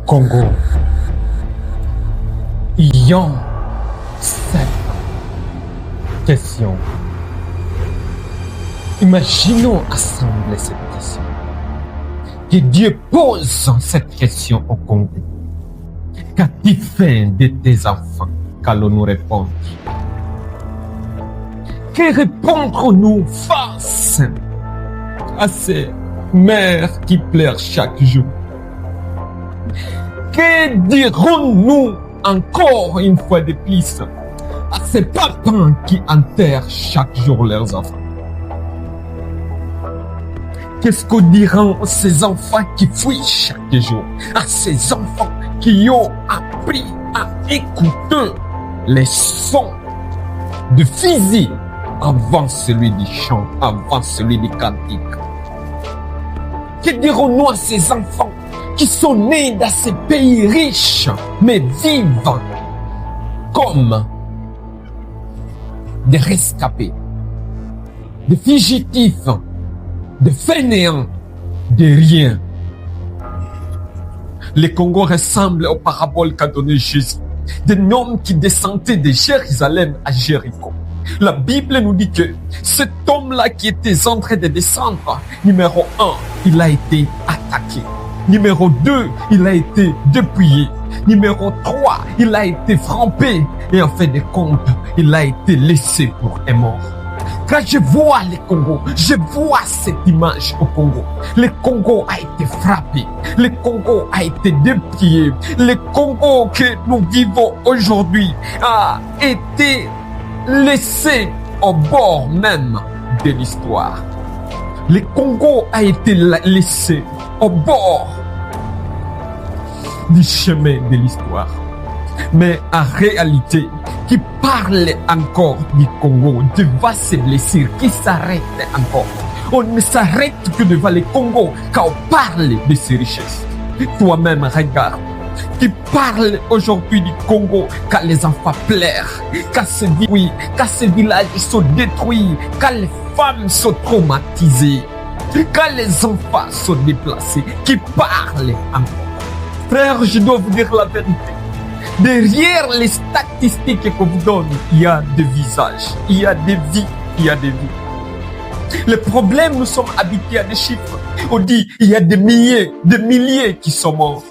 Congo, il y a cette question. Imaginons assembler cette question. Que Dieu pose cette question au Congo. Qu'as-tu fait de tes enfants? Qu'allons nous répondre? Que répondrons-nous face à ces mères qui pleurent chaque jour? Que dirons-nous encore une fois de plus à ces papas qui enterrent chaque jour leurs enfants? Qu'est-ce qu'on dira à ces enfants qui fuient chaque jour? À ces enfants qui ont appris à écouter les sons de fusil avant celui du chant, avant celui du cantique? Que dirons-nous à ces enfants qui sont nés dans ces pays riches, mais vivent comme des rescapés, des fugitifs, des fainéants, de rien? Le Congo ressemble aux paraboles qu'a donné Jésus, d'un homme qui descendait de Jérusalem à Jéricho. La Bible nous dit que cet homme-là qui était en train de descendre, numéro 1, il a été attaqué. Numéro 2, il a été dépouillé. Numéro 3, il a été frappé. Et en fin de compte, il a été laissé pour un mort. Quand je vois le Congo, je vois cette image au Congo. Le Congo a été frappé. Le Congo a été dépouillé. Le Congo que nous vivons aujourd'hui a été laissé au bord même de l'histoire. Le Congo a été laissé au bord du chemin de l'histoire. Mais en réalité, qui parle encore du Congo, devant ces blessures, qui s'arrête encore. On ne s'arrête que devant le Congo quand on parle de ses richesses. Toi-même, regarde. Qui parle aujourd'hui du Congo quand les enfants pleurent, quand ces villages sont détruits, quand les femmes sont traumatisées, quand les enfants sont déplacés, qui parle encore. Frère, je dois vous dire la vérité. Derrière les statistiques qu'on vous donne, il y a des visages, il y a des vies, il y a des vies. Le problème, nous sommes habitués à des chiffres. On dit, il y a des milliers qui sont morts.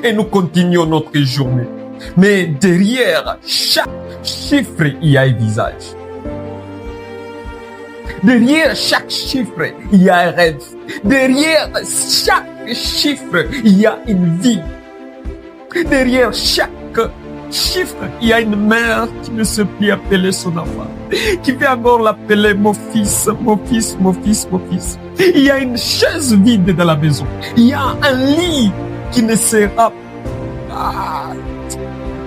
Et nous continuons notre journée. Mais derrière chaque chiffre, il y a un visage. Derrière chaque chiffre, il y a un rêve. Derrière chaque chiffre, il y a une vie. Derrière chaque chiffre, il y a une mère qui ne sait plus appeler son enfant, qui veut encore l'appeler mon fils, mon fils, mon fils, mon fils. Il y a une chaise vide dans la maison. Il y a un lit qui ne sera pas.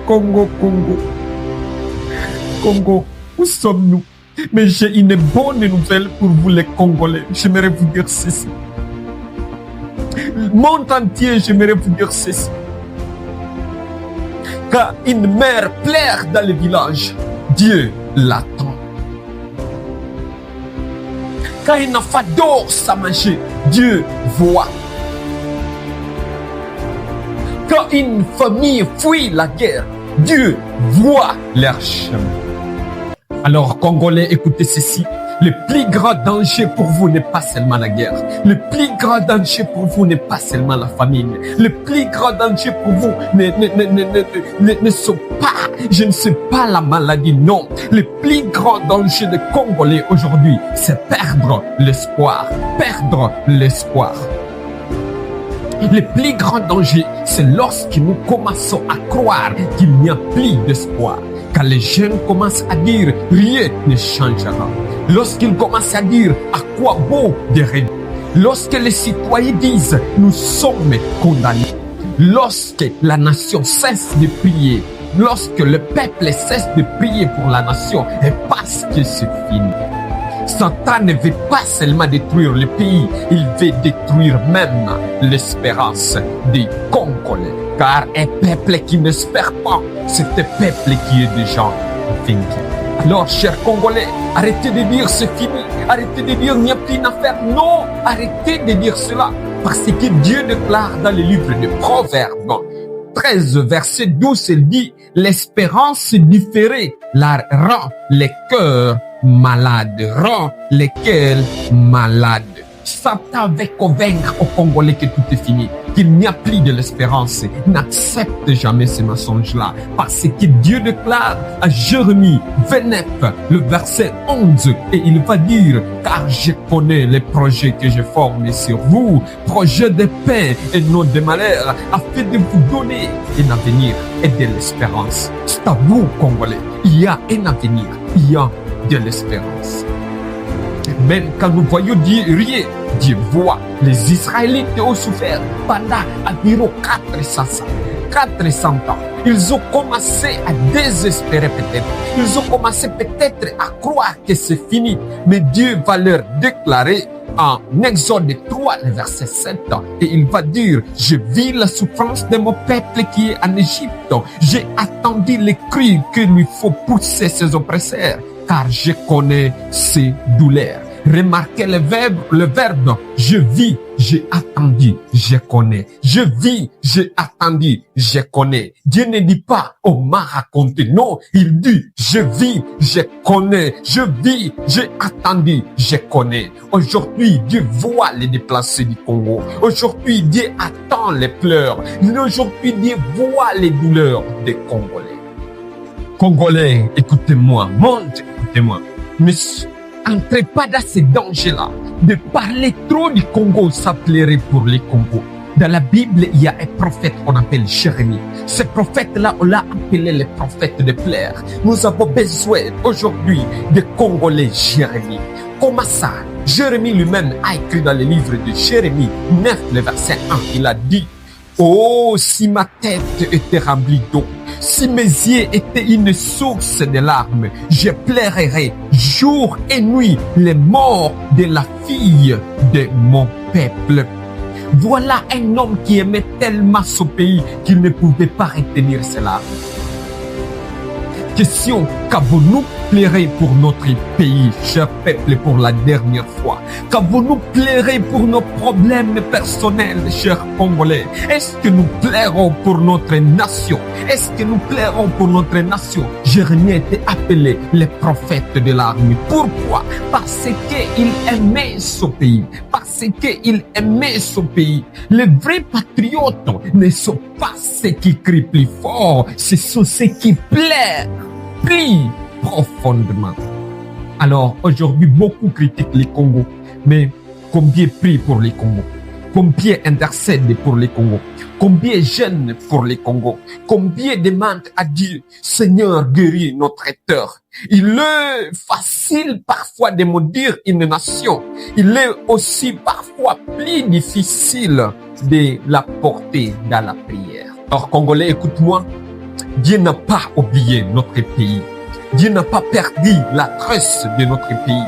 Congo, Congo. Congo, où sommes-nous? Mais j'ai une bonne nouvelle pour vous les Congolais. J'aimerais vous dire ceci. Le monde entier, j'aimerais vous dire ceci. Quand une mère pleure dans le village, Dieu l'attend. Quand un enfant dort sans manger, Dieu voit. Quand une famille fuit la guerre, Dieu voit leur chemin. Alors, Congolais, écoutez ceci. Le plus grand danger pour vous n'est pas seulement la guerre. Le plus grand danger pour vous n'est pas seulement la famine. Le plus grand danger pour vous ne sont pas, je ne sais pas, la maladie. Non. Le plus grand danger des Congolais aujourd'hui, c'est perdre l'espoir. Perdre l'espoir. Le plus grand danger, c'est lorsque nous commençons à croire qu'il n'y a plus d'espoir. Quand les jeunes commencent à dire rien ne changera. Lorsqu'ils commencent à dire à quoi bon de rêver. Lorsque les citoyens disent nous sommes condamnés. Lorsque la nation cesse de prier. Lorsque le peuple cesse de prier pour la nation et parce que c'est fini. Satan ne veut pas seulement détruire le pays, il veut détruire même l'espérance des Congolais. Car un peuple qui n'espère pas, c'est un peuple qui est déjà vaincu. Alors, chers Congolais, arrêtez de dire c'est fini, arrêtez de dire il n'y a plus d'affaires. Non, arrêtez de dire cela. Parce que Dieu déclare dans le livre de Proverbes 13, verset 12, il dit, l'espérance différée la rend les cœurs malades, rend les cœurs malades. Satan veut convaincre aux Congolais que tout est fini, qu'il n'y a plus de l'espérance. N'accepte jamais ces mensonges-là, parce que Dieu déclare à Jérémie 29, le verset 11, et il va dire, car je connais les projets que j'ai formés sur vous, projets de paix et non de malheur, afin de vous donner un avenir et de l'espérance. C'est à vous, Congolais, il y a un avenir, il y a de l'espérance. Même quand nous voyons Dieu rire, Dieu voit. Les Israélites ont souffert pendant environ 400 ans. Ils ont commencé à désespérer peut-être. Ils ont commencé peut-être à croire que c'est fini. Mais Dieu va leur déclarer en Exode 3, le verset 7, et il va dire, je vis la souffrance de mon peuple qui est en Égypte. J'ai attendu les cris qu'il lui faut pousser ses oppresseurs, car je connais ses douleurs. Remarquez le verbe, je vis, j'ai attendu, je connais. Je vis, j'ai attendu, je connais. Dieu ne dit pas, on m'a raconté. Non, il dit, je vis, je connais. Je vis, j'ai attendu, je connais. Aujourd'hui, Dieu voit les déplacés du Congo. Aujourd'hui, Dieu attend les pleurs. Aujourd'hui, Dieu voit les douleurs des Congolais. Congolais, écoutez-moi. Monde, écoutez-moi. Mais entrez pas dans ces dangers-là. De parler trop du Congo, ça plairait pour les Congos. Dans la Bible, il y a un prophète qu'on appelle Jérémie. Ce prophète-là, on l'a appelé le prophète de plaire. Nous avons besoin aujourd'hui de Congolais Jérémie. Comment ça? Jérémie lui-même a écrit dans le livre de Jérémie 9, le verset 1, il a dit, oh, si ma tête était remplie d'eau, si mes yeux étaient une source de larmes, je pleurerais jour et nuit les morts de la fille de mon peuple. Voilà un homme qui aimait tellement son pays qu'il ne pouvait pas retenir ses larmes. Question, qu'avons-nous pleuré pour notre pays, cher peuple, pour la dernière fois? Qu'avons-nous pleuré pour nos problèmes personnels, chers Congolais? Est-ce que nous pleurons pour notre nation? Est-ce que nous pleurons pour notre nation? Jérémie était appelé le prophète de l'armée. Pourquoi? Parce qu'il aimait son pays. Parce qu'il aimait son pays. Les vrais patriotes ne sont pas ceux qui crient plus fort, ce sont ceux qui pleurent plus profondément. Alors, aujourd'hui, beaucoup critiquent les Congos, mais combien prient pour les Congos? Combien intercèdent pour les Congos? Combien gênent pour les Congos? Combien demandent à Dieu, Seigneur, guéris notre tort? Il est facile parfois de maudire une nation. Il est aussi parfois plus difficile de la porter dans la prière. Alors, Congolais, écoute-moi. Dieu n'a pas oublié notre pays. Dieu n'a pas perdu la trace de notre pays.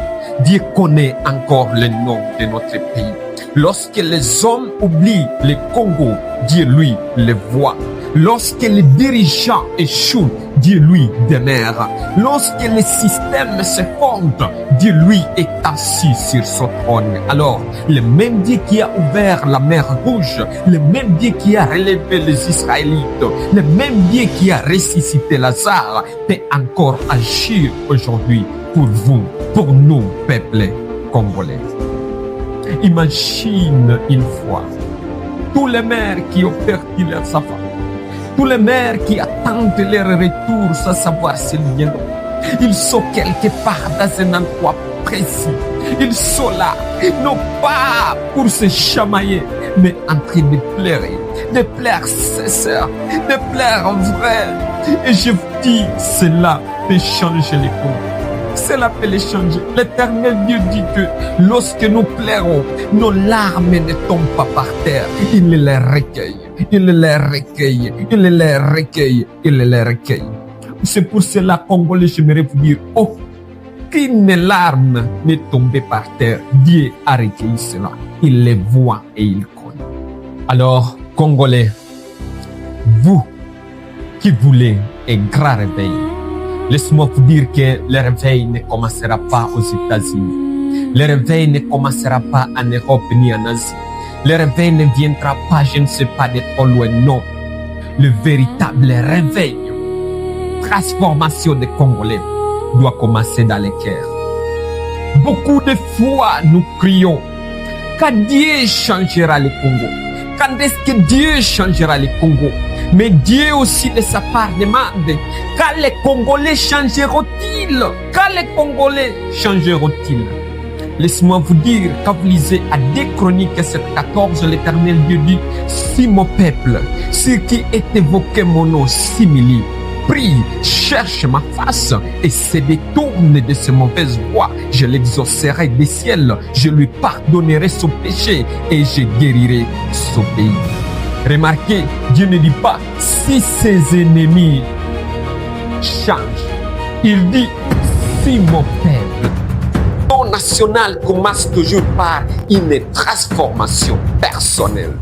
Dieu connaît encore le nom de notre pays. Lorsque les hommes oublient le Congo, Dieu, lui, le voit. Lorsque les dirigeants échouent, Dieu, lui, demeure. Lorsque les systèmes se fondent, Dieu, lui, est assis sur son trône. Alors, le même Dieu qui a ouvert la mer Rouge, le même Dieu qui a relevé les Israélites, le même Dieu qui a ressuscité Lazare, peut encore agir aujourd'hui pour vous, pour nous, peuple congolais. Imagine une fois tous les mères qui ont perdu leurs enfants, tous les mères qui attendent leur retour sans savoir s'ils viendront. Ils sont quelque part dans un endroit précis. Ils sont là, non pas pour se chamailler, mais en train de pleurer sincères, de pleurer vrai. Et je vous dis, cela peut changer les comptes. Cela peut les changer. L'Éternel Dieu dit que lorsque nous pleurons, nos larmes ne tombent pas par terre. Il les recueille. Il les recueille. Il les recueille. Il les recueille. C'est pour cela, Congolais, j'aimerais vous dire, aucune larme n'est tombée par terre. Dieu a recueilli cela. Il les voit et il connaît. Alors, Congolais, vous qui voulez un grand réveil, laisse-moi vous dire que le réveil ne commencera pas aux États-Unis. Le réveil ne commencera pas en Europe ni en Asie. Le réveil ne viendra pas, je ne sais pas, de trop loin, non. Le véritable réveil, transformation des Congolais, doit commencer dans les cœurs. Beaucoup de fois, nous crions, quand Dieu changera le Congo? Quand est-ce que Dieu changera le Congo? Mais Dieu aussi de sa part demande, quand les Congolais changeront-ils? Quand les Congolais changeront-ils? Laissez-moi vous dire, quand vous lisez à 2 Chroniques 7,14, l'Éternel Dieu dit, si mon peuple, ce qui est évoqué mon nom, s'humilie, prie, cherche ma face et se détourne de ses mauvaises voies, je l'exaucerai des ciels, je lui pardonnerai son péché et je guérirai son pays. Remarquez, Dieu ne dit pas si ses ennemis changent. Il dit si mon peuple. Le national commence toujours par une transformation personnelle.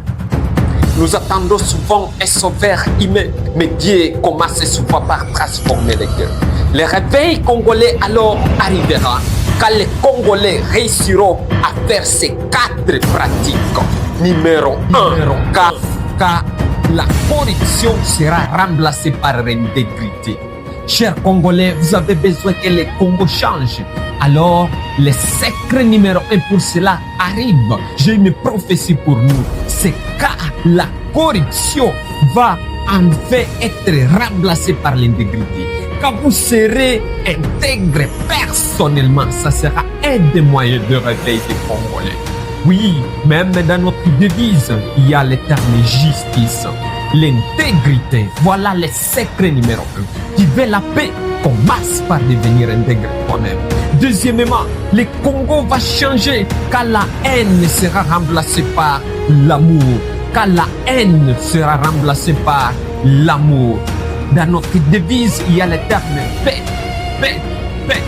Nous attendons souvent un sauveur humain, mais Dieu commence souvent par transformer les cœurs. Le réveil congolais alors arrivera quand les Congolais réussiront à faire ces 4 pratiques. Numéro 1, car la corruption sera remplacée par l'intégrité. Chers Congolais, vous avez besoin que le Congo change. Alors, le secret numéro 1 pour cela arrive. J'ai une prophétie pour nous. C'est quand la corruption va enfin être remplacée par l'intégrité. Quand vous serez intègre personnellement, ça sera un des moyens de réveil des Congolais. Oui, même dans notre devise, il y a l'éternelle justice. L'intégrité, voilà le secret numéro 1. Tu veux la paix, commence par devenir intègre toi-même. Deuxièmement, le Congo va changer quand la haine sera remplacée par l'amour. Quand la haine sera remplacée par l'amour. Dans notre devise, il y a le terme paix, paix, paix.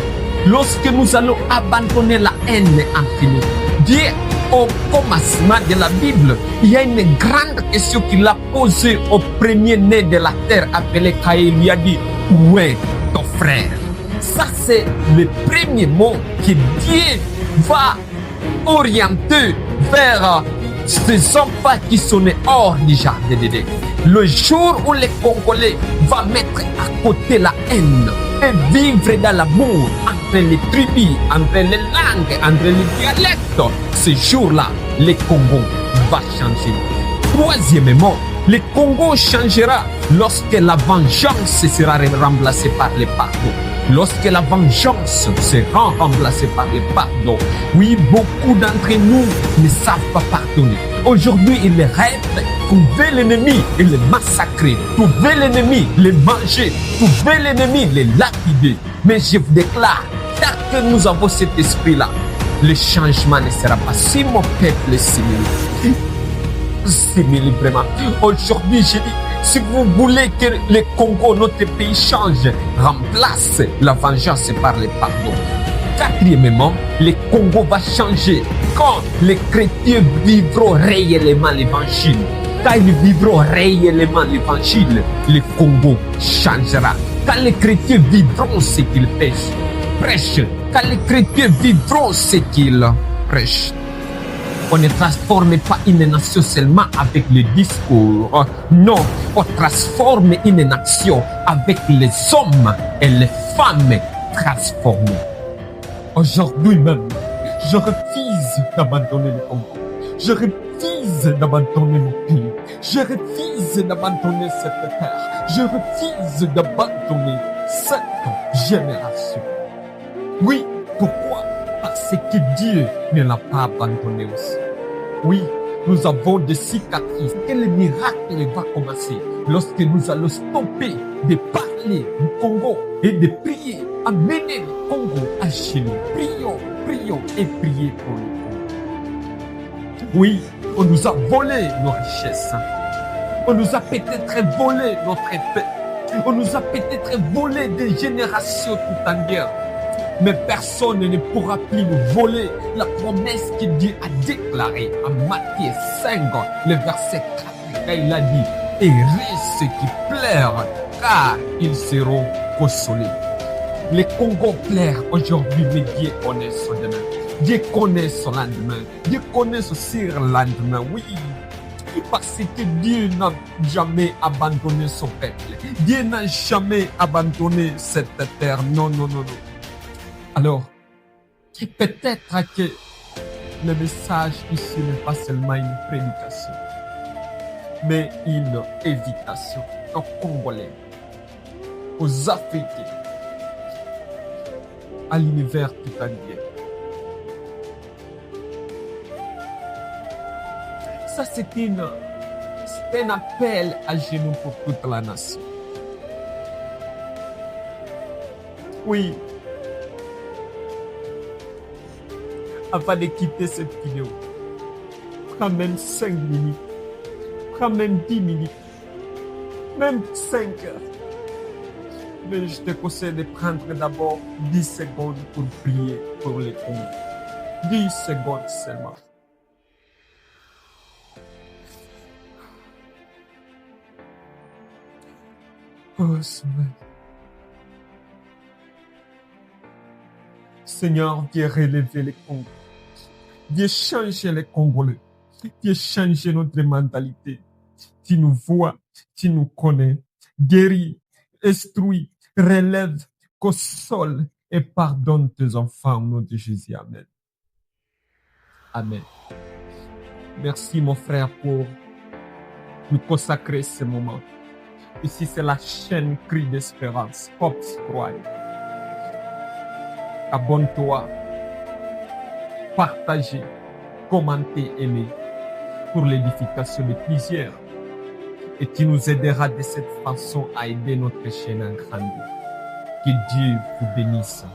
Lorsque nous allons abandonner la haine entre nous, Dieu, au commencement de la Bible, il y a une grande question qu'il a posée au premier-né de la terre appelé Caïn. Il lui a dit, où est ton frère? Ça, c'est le premier mot que Dieu va orienter vers ces enfants qui sont nés hors du jardin d'Éden. Le jour où les Congolais vont mettre à côté la haine et vivre dans l'amour entre les tribus, entre les langues, entre les dialectes, ce jour-là, le Congo va changer. Troisièmement, le Congo changera lorsque la vengeance sera remplacée par le pardon. Lorsque la vengeance sera remplacée par le pardon. Oui, beaucoup d'entre nous ne savent pas pardonner. Aujourd'hui, ils rêvent, trouver l'ennemi et le massacrer, trouver l'ennemi, le manger, trouver l'ennemi, le lapider. Mais je vous déclare, tant que nous avons cet esprit-là, le changement ne sera pas. Si mon peuple s'humilie vraiment. Aujourd'hui, je dis, si vous voulez que le Congo, notre pays, change, remplace la vengeance par le pardon. Quatrièmement, le Congo va changer quand les chrétiens vivront réellement l'évangile. Quand ils vivront réellement l'évangile, le Congo changera. Quand les chrétiens vivront ce qu'ils prêchent, quand les chrétiens vivront ce qu'ils prêchent. On ne transforme pas une nation seulement avec le discours. Non, on transforme une nation avec les hommes et les femmes transformés. Aujourd'hui même, je refuse d'abandonner le Congo. Je refuse d'abandonner mon pays. Je refuse d'abandonner cette terre. Je refuse d'abandonner cette génération. Oui, pourquoi? Parce que Dieu ne l'a pas abandonné aussi. Oui, nous avons des cicatrices. Et le miracle va commencer lorsque nous allons stopper de parler du Congo et de prier, amener le Congo à chez nous. Prions, prions et priez pour le Congo. Oui, on nous a volé nos richesses. On nous a peut-être volé notre paix. On nous a peut-être volé des générations tout entières. Mais personne ne pourra plus nous voler la promesse que Dieu a déclarée en Matthieu 5, le verset 4. Il a dit, heureux ceux qui pleurent, car ils seront consolés. Les Congo pleurent aujourd'hui, mais Dieu connaît son demain. Dieu connaît son lendemain. Dieu connaît son surlendemain, oui. Parce que Dieu n'a jamais abandonné son peuple. Dieu n'a jamais abandonné cette terre. Non, non, non, non. Alors, peut-être que le message ici n'est pas seulement une prédication, mais une invitation aux Congolais, aux Africains, à l'univers tout entier. Ça, c'est un appel à genoux pour toute la nation. Oui. Avant de quitter cette vidéo, prends même 5 minutes, prends même 10 minutes, même 5 heures. Mais je te conseille de prendre d'abord 10 secondes pour prier pour les Congo. 10 secondes seulement. Oh Seigneur. Seigneur, viens relever les Congolais. Viens changer les Congolais. Viens changer notre mentalité. Tu nous vois, tu nous connais. Guéris, instruis, relève, console et pardonne tes enfants au nom de Jésus. Amen. Amen. Merci mon frère pour nous consacrer ce moment. Ici, c'est la chaîne Cri d'Espérance. Hope Scribe. Abonne-toi, partagez, commentez, aimez pour l'édification de plusieurs. Et tu nous aideras de cette façon à aider notre chaîne à grandir. Que Dieu vous bénisse.